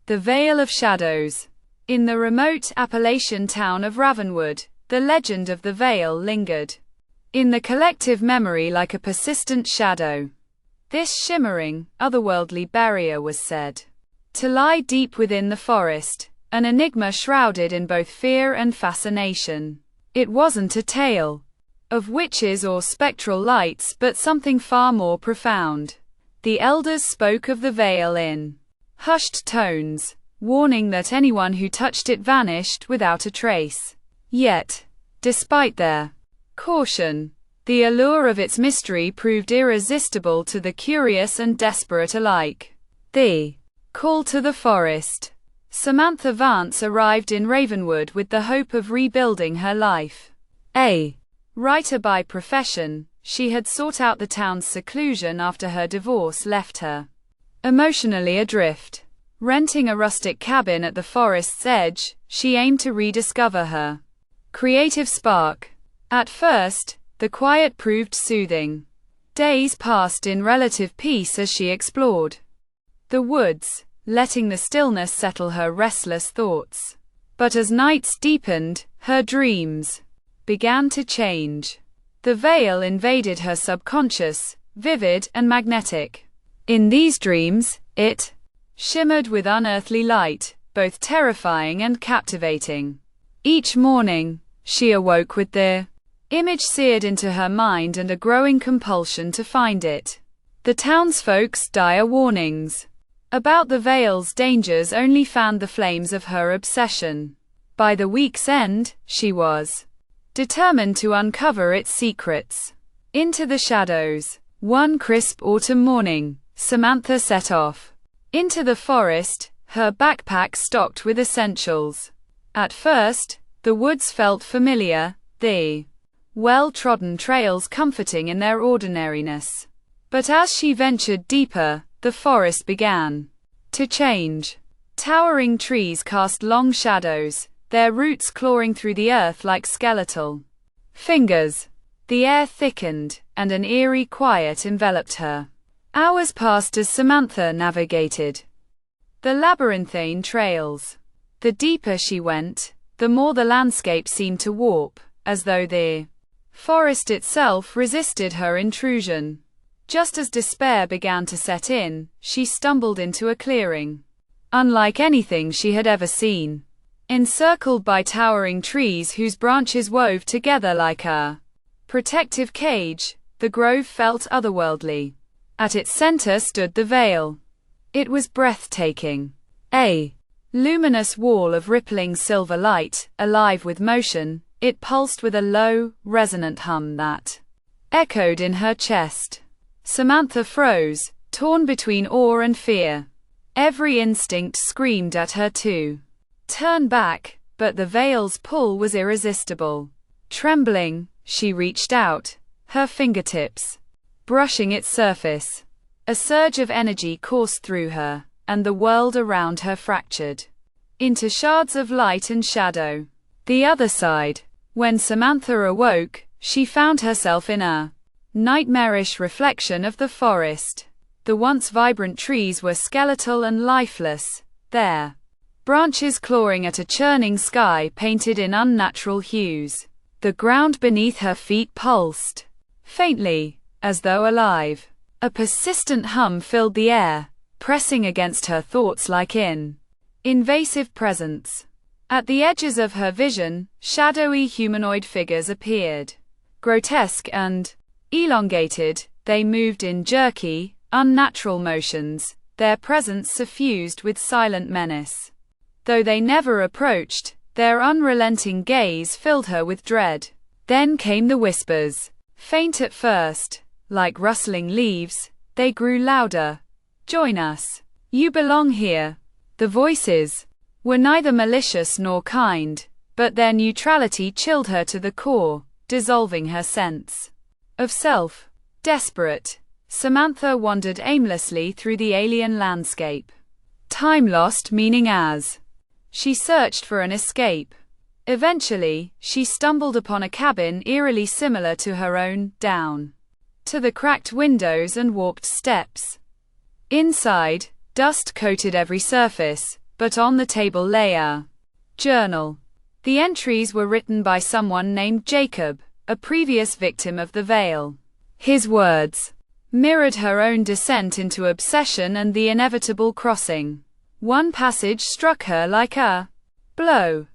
The Vale of Shadows. In the remote Appalachian town of Ravenwood, the legend of the Vale lingered in the collective memory like a persistent shadow. This shimmering, otherworldly barrier was said to lie deep within the forest, an enigma shrouded in both fear and fascination. It wasn't a tale of witches or spectral lights, but something far more profound. The elders spoke of the Vale in hushed tones, warning that anyone who touched it vanished without a trace. Yet, despite their caution, the allure of its mystery proved irresistible to the curious and desperate alike. The call to the forest. Samantha Vance arrived in Ravenwood with the hope of rebuilding her life. A writer by profession, she had sought out the town's seclusion after her divorce left her emotionally adrift. Renting a rustic cabin at the forest's edge, she aimed to rediscover her creative spark. At first, the quiet proved soothing. Days passed in relative peace as she explored the woods, letting the stillness settle her restless thoughts. But as nights deepened, her dreams began to change. The Vale invaded her subconscious, vivid and magnetic. In these dreams, it shimmered with unearthly light, both terrifying and captivating. Each morning, she awoke with the image seared into her mind and a growing compulsion to find it. The townsfolk's dire warnings about the Vale's dangers only fanned the flames of her obsession. By the week's end, she was determined to uncover its secrets. Into the shadows. One crisp autumn morning, Samantha set off into the forest, her backpack stocked with essentials. At first, the woods felt familiar, the well-trodden trails comforting in their ordinariness. But as she ventured deeper, the forest began to change. Towering trees cast long shadows, their roots clawing through the earth like skeletal fingers. The air thickened, and an eerie quiet enveloped her. Hours passed as Samantha navigated the labyrinthine trails. The deeper she went, the more the landscape seemed to warp, as though the forest itself resisted her intrusion. Just as despair began to set in, she stumbled into a clearing unlike anything she had ever seen. Encircled by towering trees whose branches wove together like a protective cage, the grove felt otherworldly. At its center stood the Vale. It was breathtaking. A luminous wall of rippling silver light, alive with motion, it pulsed with a low, resonant hum that echoed in her chest. Samantha froze, torn between awe and fear. Every instinct screamed at her to turn back, but the Vale's pull was irresistible. Trembling, she reached out, her fingertips brushing its surface. A surge of energy coursed through her, and the world around her fractured into shards of light and shadow. The other side. When Samantha awoke, she found herself in a nightmarish reflection of the forest. The once vibrant trees were skeletal and lifeless, their branches clawing at a churning sky painted in unnatural hues. The ground beneath her feet pulsed faintly, as though alive. A persistent hum filled the air, pressing against her thoughts like an invasive presence. At the edges of her vision, shadowy humanoid figures appeared. Grotesque and elongated, they moved in jerky, unnatural motions, their presence suffused with silent menace. Though they never approached, their unrelenting gaze filled her with dread. Then came the whispers. Faint at first, like rustling leaves, they grew louder. "Join us. You belong here." The voices were neither malicious nor kind, but their neutrality chilled her to the core, dissolving her sense of self. Desperate, Samantha wandered aimlessly through the alien landscape. Time lost meaning as she searched for an escape. Eventually, she stumbled upon a cabin eerily similar to her own, down to the cracked windows and warped steps. Inside, dust coated every surface, but on the table lay a journal. The entries were written by someone named Jacob, a previous victim of the veil. His words mirrored her own descent into obsession and the inevitable crossing. One passage struck her like a blow.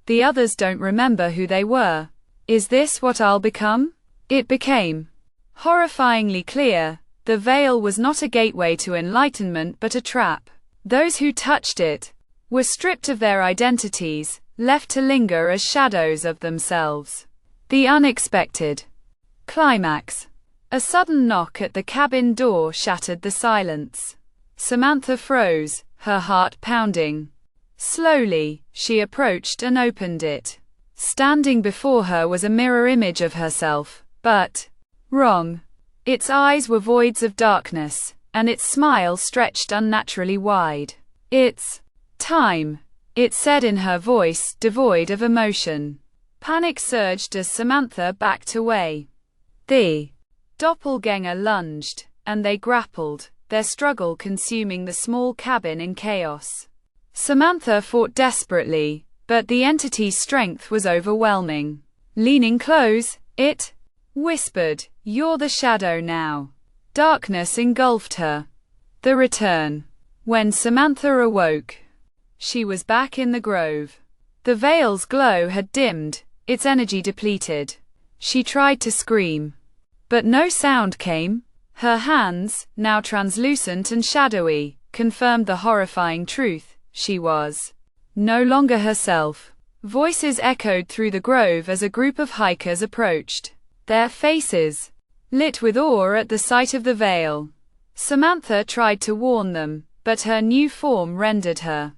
The others don't remember who they were. Is this what I'll become? It became horrifyingly clear. The veil was not a gateway to enlightenment but a trap. Those who touched it were stripped of their identities, left to linger as shadows of themselves. The unexpected climax. A sudden knock at the cabin door shattered the silence. Samantha froze, her heart pounding. Slowly, she approached and opened it. Standing before her was a mirror image of herself, but wrong. Its eyes were voids of darkness, and its smile stretched unnaturally wide. It's time, it said in her voice, devoid of emotion. Panic surged as Samantha backed away. The doppelganger lunged, and they grappled, their struggle consuming the small cabin in chaos. Samantha fought desperately, but the entity's strength was overwhelming. Leaning close, it whispered, "You're the shadow now." Darkness engulfed her. The return. When Samantha awoke, she was back in the grove. The veil's glow had dimmed, its energy depleted. She tried to scream, but no sound came. Her hands, now translucent and shadowy, confirmed the horrifying truth. She was no longer herself. Voices echoed through the grove as a group of hikers approached, their faces lit with awe at the sight of the veil. Samantha tried to warn them, but her new form rendered her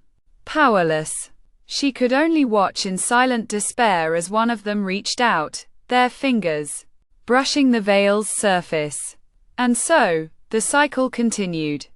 powerless. She could only watch in silent despair as one of them reached out, their fingers brushing the veil's surface. And so, the cycle continued.